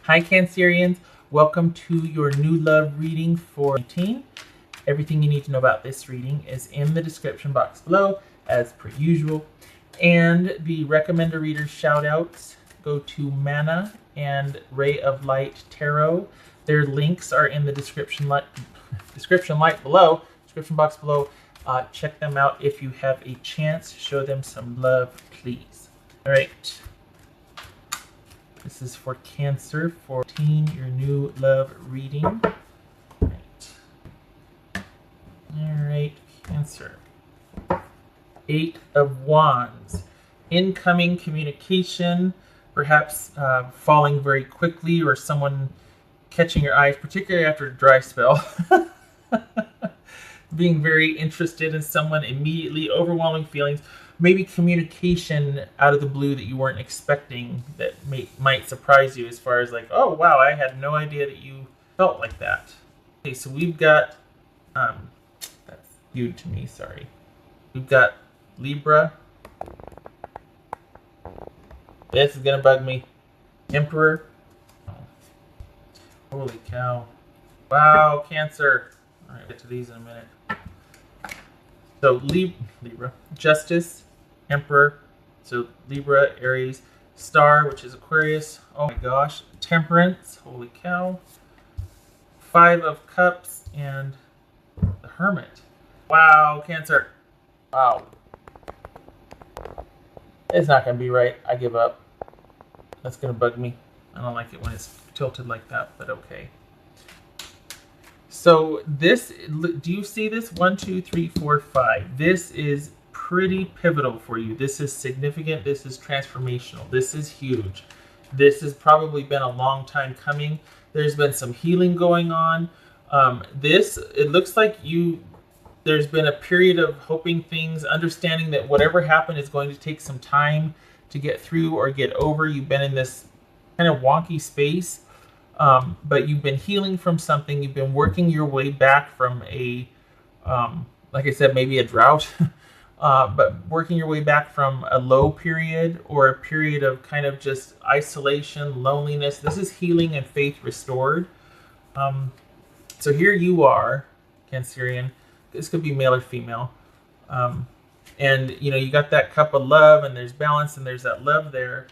Hi Cancerians, welcome to your new love reading for 18. Everything you need to know about this reading is in the description box below, as per usual. And the recommender readers shout outs go to Mana and Ray of Light Tarot. Their links are in the description box below. Check them out if you have a chance. Show them some love, please. All right. This is for Cancer, 14, your new love reading. All right, Cancer. 8 of Wands. Incoming communication, perhaps falling very quickly, or someone catching your eyes, particularly after a dry spell. Being very interested in someone immediately, overwhelming feelings. Maybe communication out of the blue that you weren't expecting that might surprise you, as far as like, oh wow, I had no idea that you felt like that. Okay, so we've got, that's skewed to me, sorry. We've got Libra. This is gonna bug me. Emperor. Holy cow. Wow, Cancer. All right, get to these in a minute. So Libra, Justice, Emperor, so Libra, Aries, Star, which is Aquarius, oh my gosh, Temperance, holy cow, 5 of Cups, and the Hermit. Wow, Cancer, wow. It's not going to be right, I give up. That's going to bug me. I don't like it when it's tilted like that, but okay. So this, do you see this? 1, 2, 3, 4, 5. This is pretty pivotal for you. This is significant. This is transformational. This is huge. This has probably been a long time coming. There's been some healing going on. It looks like there's been a period of hoping things, understanding that whatever happened is going to take some time to get through or get over. You've been in this kind of wonky space. But you've been healing from something. You've been working your way back from a, like I said, maybe a drought, but working your way back from a low period or a period of kind of just isolation, loneliness. This is healing and faith restored. So here you are, Cancerian. This could be male or female. And, you know, you got that cup of love, and there's balance, and there's that love there.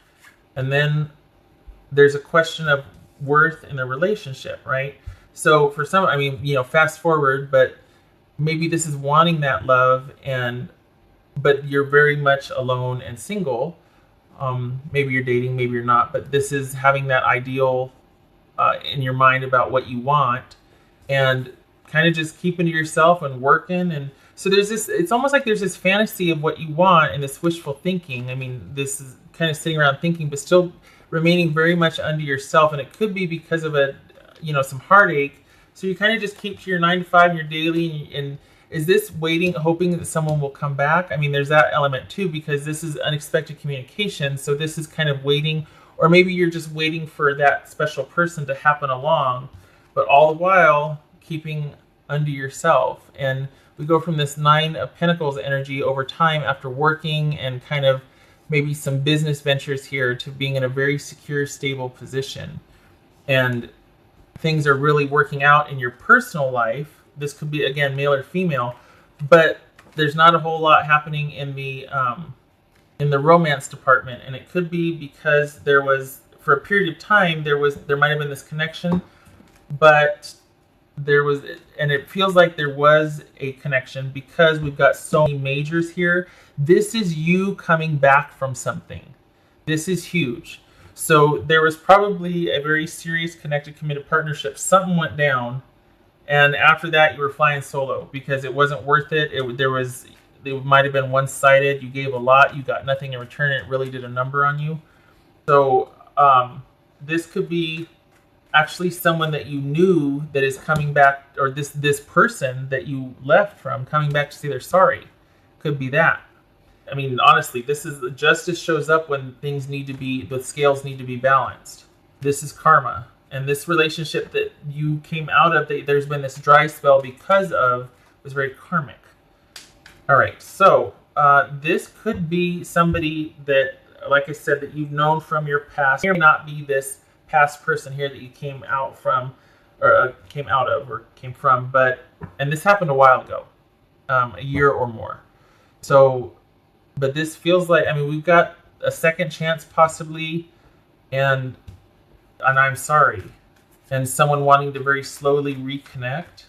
And then there's a question of worth in the relationship, right? So for some, I mean, you know, fast forward, but maybe this is wanting that love, but you're very much alone and single. Maybe you're dating, maybe you're not, but this is having that ideal in your mind about what you want, and kind of just keeping to yourself and working. And so there's this, it's almost like there's this fantasy of what you want and this wishful thinking. I mean, this is kind of sitting around thinking, but still remaining very much under yourself. And it could be because of some heartache. So you kind of just keep to your 9 to 5 and your daily, and is this waiting, hoping that someone will come back? I mean, there's that element too, because this is unexpected communication. So this is kind of waiting, or maybe you're just waiting for that special person to happen along, but all the while keeping under yourself. And we go from this 9 of Pentacles energy over time, after working and kind of maybe some business ventures here, to being in a very secure, stable position. And things are really working out in your personal life. This could be, again, male or female, but there's not a whole lot happening in the romance department. And it could be because there was, for a period of time, there might have been this connection, but and it feels like there was a connection because we've got so many majors here. This is you coming back from something. This is huge. So there was probably a very serious, connected, committed partnership. Something went down, and after that you were flying solo because it wasn't worth it. It might have been one-sided. You gave a lot, you got nothing in return. It really did a number on you. So this could be actually someone that you knew that is coming back, or this person that you left from coming back to say they're sorry. Could be that. I mean, honestly, justice shows up when the scales need to be balanced. This is karma. And this relationship that you came out of, there's been this dry spell because of, was very karmic. All right, so this could be somebody that, like I said, that you've known from your past. It may not be this past person here that you came out from, or came out of, or came from. And this happened a while ago, a year or more. So, but this feels like, I mean, we've got a second chance possibly, and I'm sorry, and someone wanting to very slowly reconnect.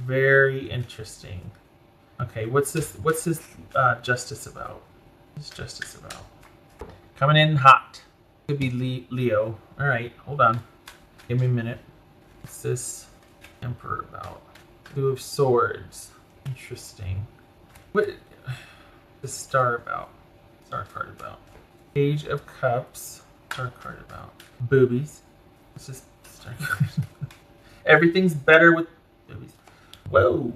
Very interesting. Okay, what's this justice about? What's justice about? Coming in hot. Could be Leo. All right, hold on. Give me a minute. What's this Emperor about? Two of Swords. Interesting. What is the Star about? Star card about. Page of Cups. Star card about. Boobies. What's this star card? Everything's better with boobies. Whoa.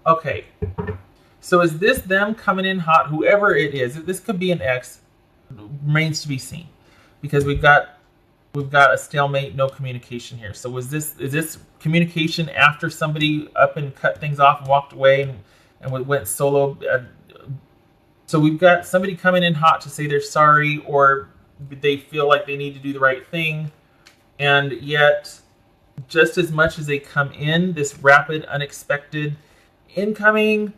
Okay. So is this them coming in hot? Whoever it is, this could be an ex. Remains to be seen, because we've got a stalemate, no communication here. So is this communication after somebody up and cut things off and walked away and went solo? So we've got somebody coming in hot to say they're sorry, or they feel like they need to do the right thing, and yet just as much as they come in, this rapid, unexpected incoming,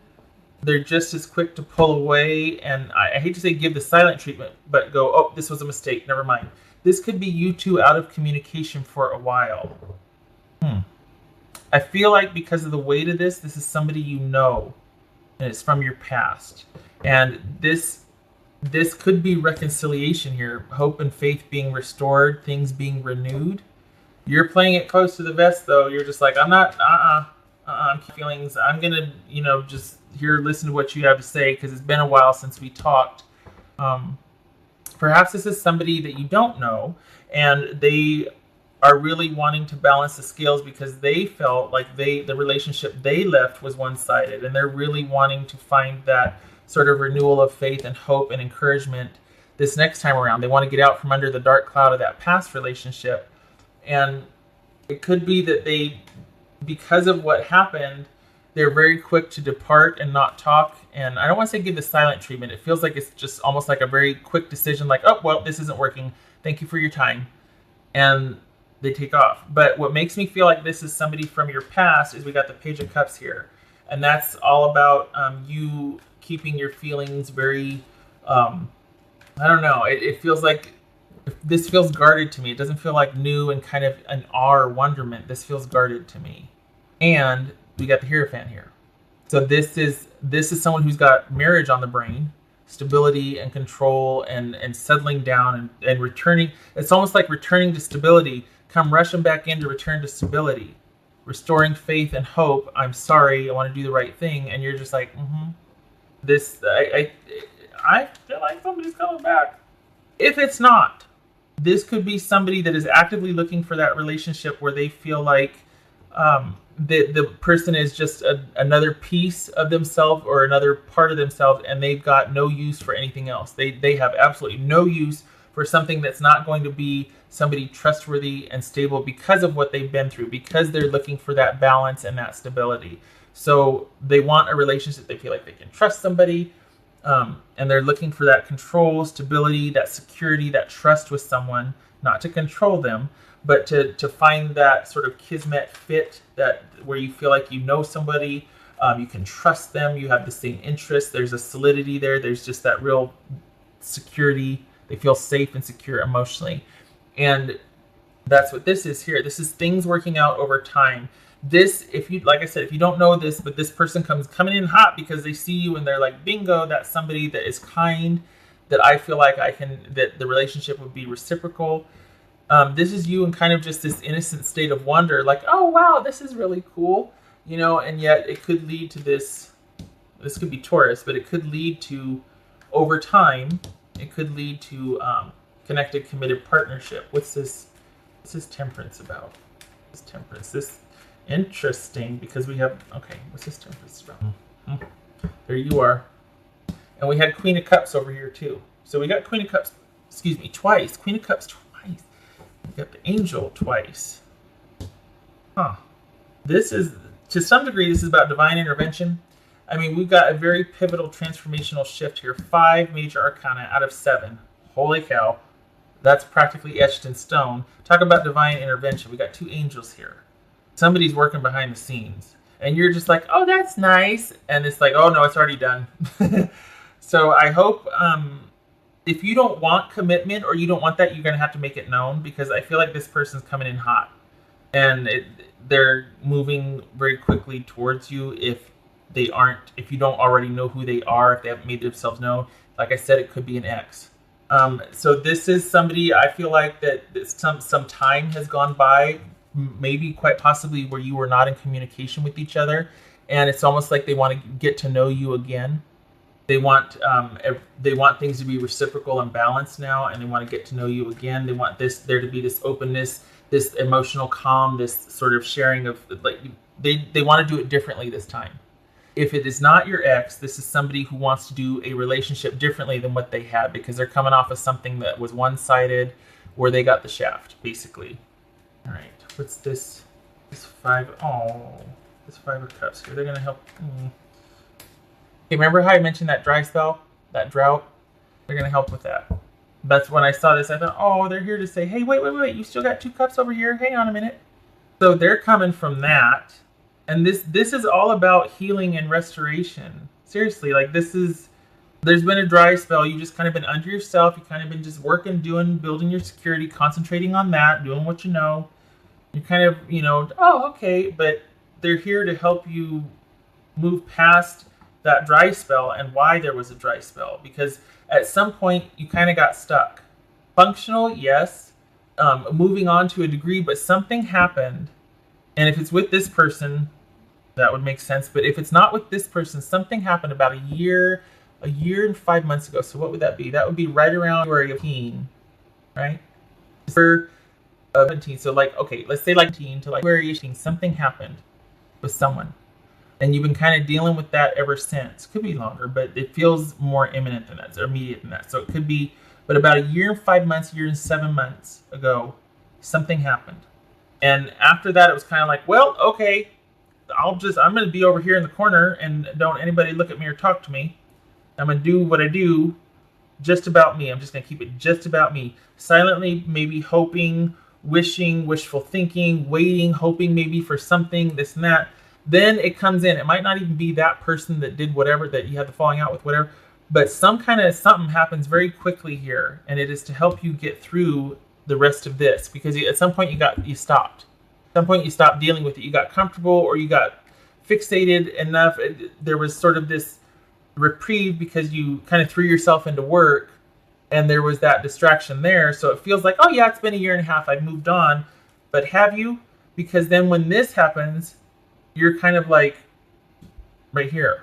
they're just as quick to pull away. And I hate to say give the silent treatment, but go, oh, this was a mistake, never mind. This could be you two out of communication for a while. I feel like because of the weight of this is somebody you know, and it's from your past. And this could be reconciliation here, hope and faith being restored, things being renewed. You're playing it close to the vest, though. You're just like, I'm not, I'm feelings. I'm going to, just here, listen to what you have to say, because it's been a while since we talked. Perhaps this is somebody that you don't know, and they are really wanting to balance the scales because they felt like the relationship they left was one-sided, and they're really wanting to find that sort of renewal of faith and hope and encouragement this next time around. They want to get out from under the dark cloud of that past relationship. And it could be that they, because of what happened, they're very quick to depart and not talk. And I don't want to say give the silent treatment. It feels like it's just almost like a very quick decision, like, oh, well, this isn't working. Thank you for your time. And they take off. But what makes me feel like this is somebody from your past is we got the Page of Cups here. And that's all about you keeping your feelings very, I don't know. It feels like, this feels guarded to me. It doesn't feel like new and kind of an awe or wonderment. This feels guarded to me. And we got the Hierophant here. So this is someone who's got marriage on the brain, stability and control and settling down and returning. It's almost like returning to stability. Come rushing back in to return to stability. Restoring faith and hope. I'm sorry. I want to do the right thing. And you're just like, This, I feel like somebody's coming back. If it's not, this could be somebody that is actively looking for that relationship where they feel like the person is just another piece of themselves or another part of themselves, and they've got no use for anything else. They have absolutely no use for something that's not going to be somebody trustworthy and stable because of what they've been through, because they're looking for that balance and that stability. So they want a relationship. They feel like they can trust somebody. And they're looking for that control, stability, that security, that trust with someone, not to control them, but to find that sort of kismet fit, that where you feel like you know somebody, you can trust them, you have the same interests, there's a solidity there, there's just that real security, they feel safe and secure emotionally. And that's what this is here. This is things working out over time. This, if you, like I said, if you don't know this, but this person coming in hot because they see you and they're like, bingo, that's somebody that is kind, that I feel like that the relationship would be reciprocal. This is you in kind of just this innocent state of wonder, like, oh, wow, this is really cool, and yet it could lead to this could be Taurus, but it could lead to, over time, it could lead to connected, committed partnership. What's this Temperance about? This Temperance, this interesting, because we have, okay, what's this Temperance about? There you are. And we had Queen of Cups over here too. So we got Queen of Cups, twice. Queen of Cups twice. We got the Angel twice. This is, to some degree, this is about divine intervention. I mean, we've got a very pivotal transformational shift here. 5 major arcana out of 7. Holy cow. That's practically etched in stone. Talk about divine intervention. We got 2 angels here. Somebody's working behind the scenes. And you're just like, oh, that's nice. And it's like, oh, no, it's already done. So I hope if you don't want commitment or you don't want that, you're going to have to make it known, because I feel like this person's coming in hot. And they're moving very quickly towards you if you don't already know who they are, if they haven't made themselves known. Like I said, it could be an ex. So this is somebody, I feel like that some time has gone by, maybe quite possibly where you were not in communication with each other, and it's almost like they want to get to know you again. They want things to be reciprocal and balanced now, and they want to get to know you again. They want there to be this openness, this emotional calm, this sort of sharing of, like, they want to do it differently this time. If it is not your ex, this is somebody who wants to do a relationship differently than what they had, because they're coming off of something that was one-sided, where they got the shaft, basically. All right, what's this? This 5. Oh, this 5 of Cups here. They're gonna help. Okay, remember how I mentioned that dry spell, that drought? They're gonna help with that. That's when I saw this. I thought, oh, they're here to say, hey, wait, you still got 2 cups over here. Hang on a minute. So they're coming from that. And this is all about healing and restoration. Seriously, like there's been a dry spell. You've just kind of been under yourself. You've kind of been just working, building your security, concentrating on that, doing what you know. You're kind of, oh, okay. But they're here to help you move past that dry spell and why there was a dry spell. Because at some point, you kind of got stuck. Functional, yes. Moving on to a degree, but something happened. And if it's with this person, that would make sense. But if it's not with this person, something happened about a year and 5 months ago. So what would that be? That would be right around February of 18, right? For 17. So like, okay, let's say like 18 to like February 18, something happened with someone. And you've been kind of dealing with that ever since. Could be longer, but it feels more imminent than that, or immediate than that. So it could be, but about a year and 5 months, year and 7 months ago, something happened. And after that, it was kind of like, well, okay, I'm going to be over here in the corner and don't anybody look at me or talk to me. I'm going to do what I do just about me. I'm just going to keep it just about me. Silently, maybe hoping, wishing, wishful thinking, waiting, hoping maybe for something, this and that. Then it comes in. It might not even be that person that did whatever, that you had the falling out with, whatever. But something happens very quickly here. And it is to help you get through the rest of this, because at some point you stopped. At some point you stopped dealing with it. You got comfortable, or you got fixated enough. There was sort of this reprieve because you kind of threw yourself into work, and there was that distraction there. So it feels like, oh yeah, it's been a year and a half. I've moved on. But have you? Because then when this happens, you're kind of like right here,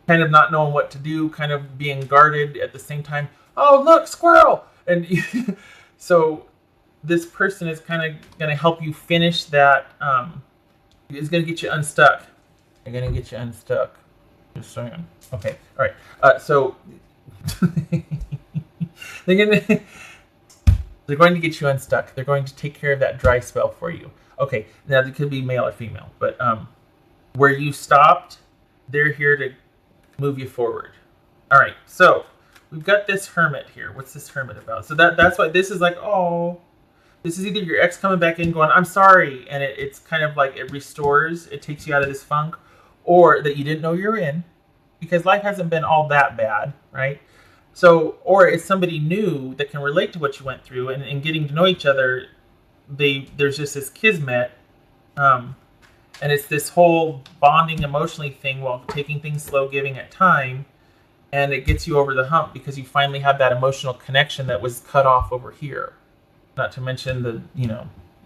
kind of not knowing what to do, kind of being guarded at the same time. Oh, look, squirrel! And so this person is kind of going to help you finish that. Is going to get you unstuck. They're going to get you unstuck. Just saying. Okay. All right. So they're going to get you unstuck. They're going to take care of that dry spell for you. Okay. Now it could be male or female, but where you stopped, they're here to move you forward. All right. So we've got this hermit here. What's this hermit about? So that's why this is like, oh. This is either your ex coming back in going, I'm sorry, and it's kind of like it restores, it takes you out of this funk, or that you didn't know you're in, because life hasn't been all that bad, right? So, or it's somebody new that can relate to what you went through, and getting to know each other, there's just this kismet, and it's this whole bonding emotionally thing while taking things slow, giving it time, and it gets you over the hump because you finally have that emotional connection that was cut off over here. Not to mention we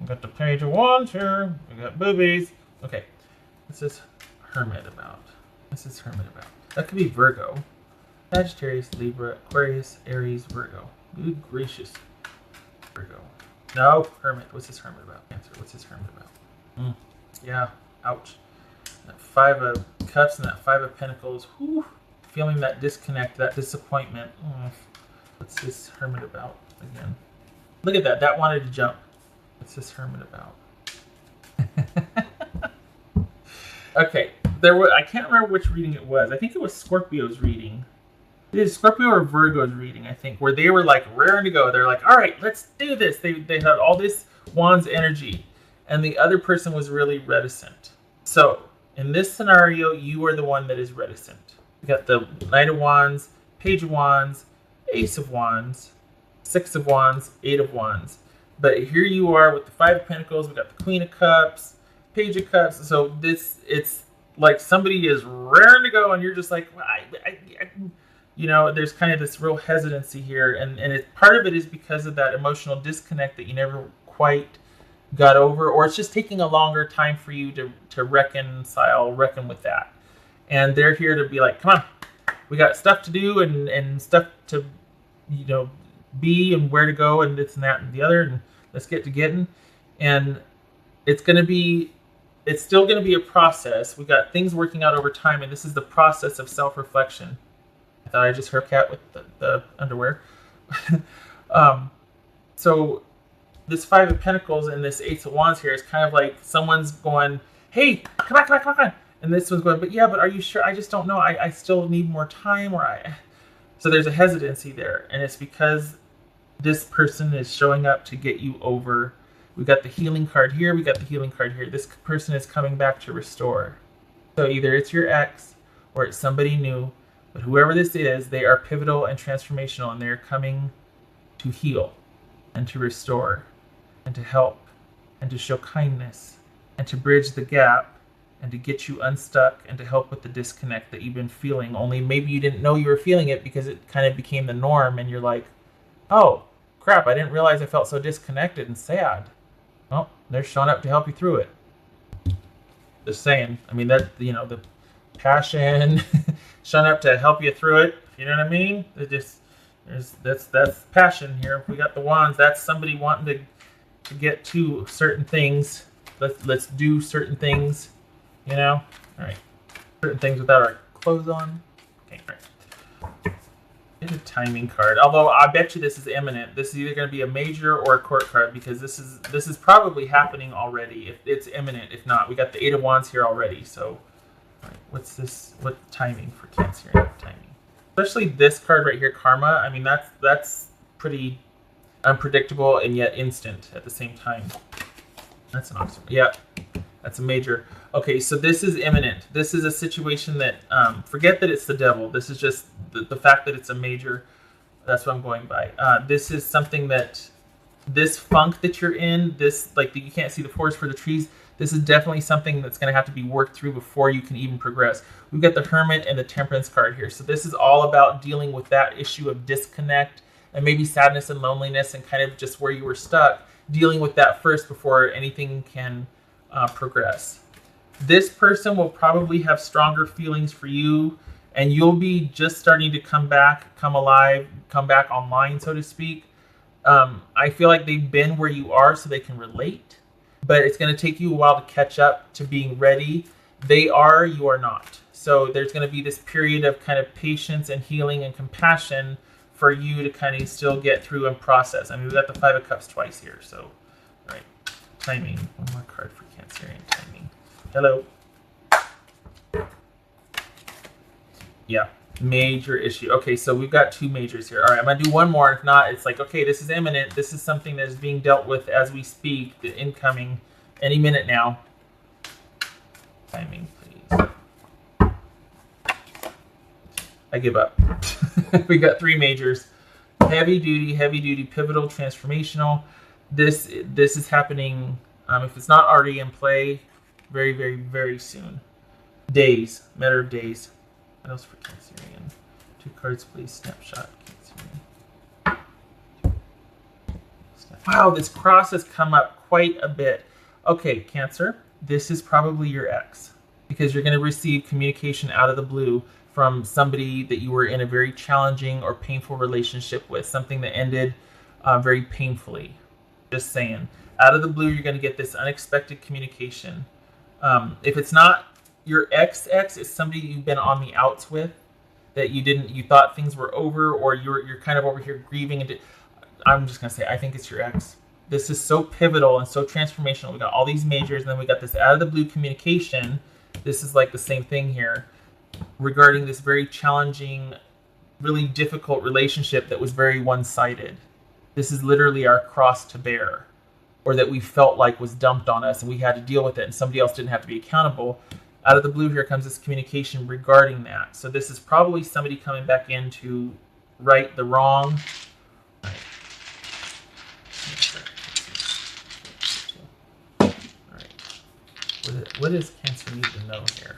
got the page of wands here. We got boobies. Okay, what's this hermit about? What's this hermit about? That could be Virgo, Sagittarius, Libra, Aquarius, Aries, Virgo. Good gracious, Virgo. No, hermit. What's this hermit about? Cancer. What's this hermit about? Yeah, ouch. That 5 of Cups and that 5 of Pentacles. Whew. Feeling that disconnect, that disappointment. What's this hermit about again? Look at that. That wanted to jump. What's this hermit about? Okay. I can't remember which reading it was. I think it was Scorpio's reading. It's Scorpio or Virgo's reading, I think, where they were like raring to go. They're like, all right, let's do this. They had all this Wands energy, and the other person was really reticent. So in this scenario, you are the one that is reticent. We got the Knight of Wands, Page of Wands, Ace of Wands, Six of Wands, Eight of Wands. But here you are with the Five of Pentacles. We got the Queen of Cups, Page of Cups. So it's like somebody is raring to go, and you're just like, you know, there's kind of this real hesitancy here, and part of it is because of that emotional disconnect that you never quite got over, or it's just taking a longer time for you to reckon with that. And they're here to be like, come on, we got stuff to do and stuff to, you know, be and where to go and this and that and the other, and let's get to getting. And it's still going to be a process. We got things working out over time, and this is the process of self-reflection. I thought I just heard Cat with the underwear. So this Five of Pentacles and this Ace of Wands here is kind of like someone's going, hey, come on. And this one's going, but are you sure? I just don't know. I still need more time. So there's a hesitancy there. And it's because this person is showing up to get you over. We got the healing card here. We got the healing card here. This person is coming back to restore. So either it's your ex or it's somebody new. But whoever this is, they are pivotal and transformational, and they're coming to heal and to restore and to help and to show kindness and to bridge the gap and to get you unstuck and to help with the disconnect that you've been feeling. Only maybe you didn't know you were feeling it because it kind of became the norm, and you're like, oh, crap, I didn't realize I felt so disconnected and sad. Well, they're showing up to help you through it. Just saying. I mean, that, you know, the passion showing up to help you through it. You know what I mean? That's passion here. We got the wands. That's somebody wanting to get to certain things. Let's do certain things. You know? All right. Certain things without our clothes on. Okay, all right. Get a timing card. Although I bet you this is imminent. This is either going to be a major or a court card, because this is probably happening already. If it's imminent, if not, we got the Eight of Wands here already. So, all right, what's this? What timing for Cancer? Timing, especially this card right here, Karma. I mean, that's pretty unpredictable and yet instant at the same time. That's an awesome. Yeah, that's a major. Okay, so this is imminent. This is a situation that, forget that it's the devil. This is just the fact that it's a major. That's what I'm going by. This is something that, this funk that you're in, this, like, you can't see the forest for the trees. This is definitely something that's going to have to be worked through before you can even progress. We've got the Hermit and the Temperance card here. So this is all about dealing with that issue of disconnect and maybe sadness and loneliness and kind of just where you were stuck. Dealing with that first before anything can progress. This person will probably have stronger feelings for you, and you'll be just starting to come back, come alive, come back online, so to speak. I feel like they've been where you are so they can relate, but it's going to take you a while to catch up to being ready. They are, you are not. So there's going to be this period of kind of patience and healing and compassion for you to kind of still get through and process. I mean, we got the Five of Cups twice here, so, all right. Timing, one more card for Cancerian timing. Hello. Yeah, major issue. Okay, so we've got two majors here. All right, I'm going to do one more. If not, it's like, okay, this is imminent. This is something that is being dealt with as we speak, the incoming any minute now. Timing, please. I give up. We got three majors. Heavy duty, pivotal, transformational. This is happening, if it's not already in play, very, very, very soon. Days, matter of days. What else for Cancerian? Two cards, please. Snapshot, Cancerian. Wow, this cross has come up quite a bit. Okay, Cancer, this is probably your ex, because you're going to receive communication out of the blue from somebody that you were in a very challenging or painful relationship with, something that ended very painfully. Just saying. Out of the blue, you're going to get this unexpected communication. If it's not your ex, it's somebody you've been on the outs with, that you thought things were over, or you're kind of over here grieving. I'm just going to say, I think it's your ex. This is so pivotal and so transformational. We got all these majors, and then we got this out of the blue communication. This is like the same thing here regarding this very challenging really difficult relationship that was very one-sided. This is literally our cross to bear, or that we felt like was dumped on us and we had to deal with it and somebody else didn't have to be accountable. Out of the blue here comes this communication regarding that. So this is probably somebody coming back in to right the wrong. What does Cancer need to know here?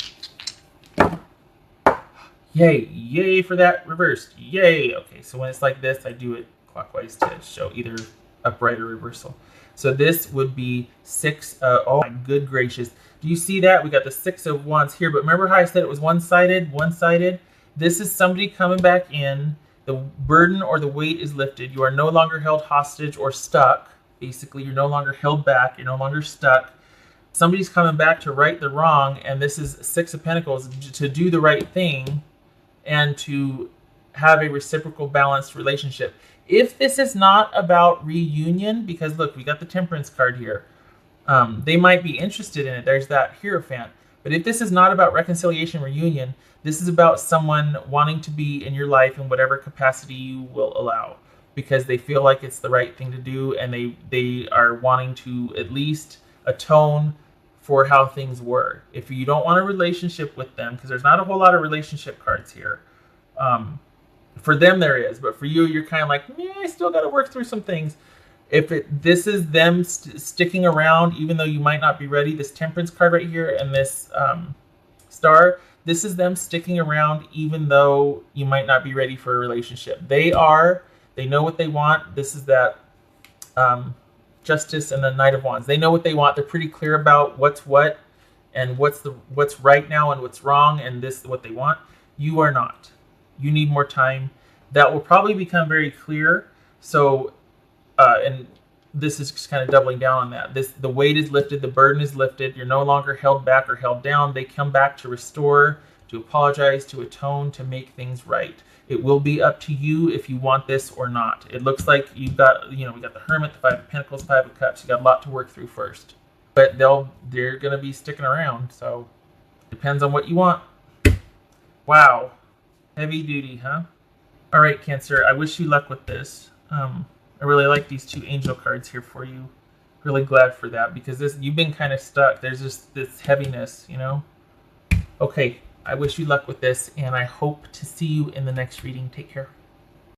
Yay! Yay for that reversed! Yay! Okay, so when it's like this, I do it clockwise to show either upright or reversal. So this would be 6. Oh my good gracious! Do you see that? We got the 6 of Wands here, but remember how I said it was one-sided? One-sided. This is somebody coming back in. The burden or the weight is lifted. You are no longer held hostage or stuck. Basically, you're no longer held back. You're no longer stuck. Somebody's coming back to right the wrong, and this is 6 of Pentacles, to do the right thing and to have a reciprocal balanced relationship. If this is not about reunion, because look, we got the Temperance card here. They might be interested in it. There's that Hierophant. But if this is not about reconciliation, reunion, this is about someone wanting to be in your life in whatever capacity you will allow, because they feel like it's the right thing to do, and they are wanting to at least atone for how things were. If you don't want a relationship with them, because there's not a whole lot of relationship cards here. For them there is, but for you, you're kind of like, I still got to work through some things. This is them sticking around, even though you might not be ready. This Temperance card right here and this Star, this is them sticking around, even though you might not be ready for a relationship. They know what they want. This is that Justice and the Knight of Wands. They know what they want. They're pretty clear about what's what and what's right now and what's wrong, and this is what they want. You are not. You need more time. That will probably become very clear. So, and this is just kind of doubling down on that. The weight is lifted, the burden is lifted. You're no longer held back or held down. They come back to restore, to apologize, to atone, to make things right. It will be up to you if you want this or not. It looks like you've got, we got the Hermit, the 5 of Pentacles, 5 of Cups. You got a lot to work through first. But they're going to be sticking around, so depends on what you want. Wow. Heavy duty, huh? All right, Cancer, I wish you luck with this. I really like these 2 angel cards here for you. Really glad for that, because you've been kind of stuck. There's just this heaviness, Okay, I wish you luck with this, and I hope to see you in the next reading. Take care.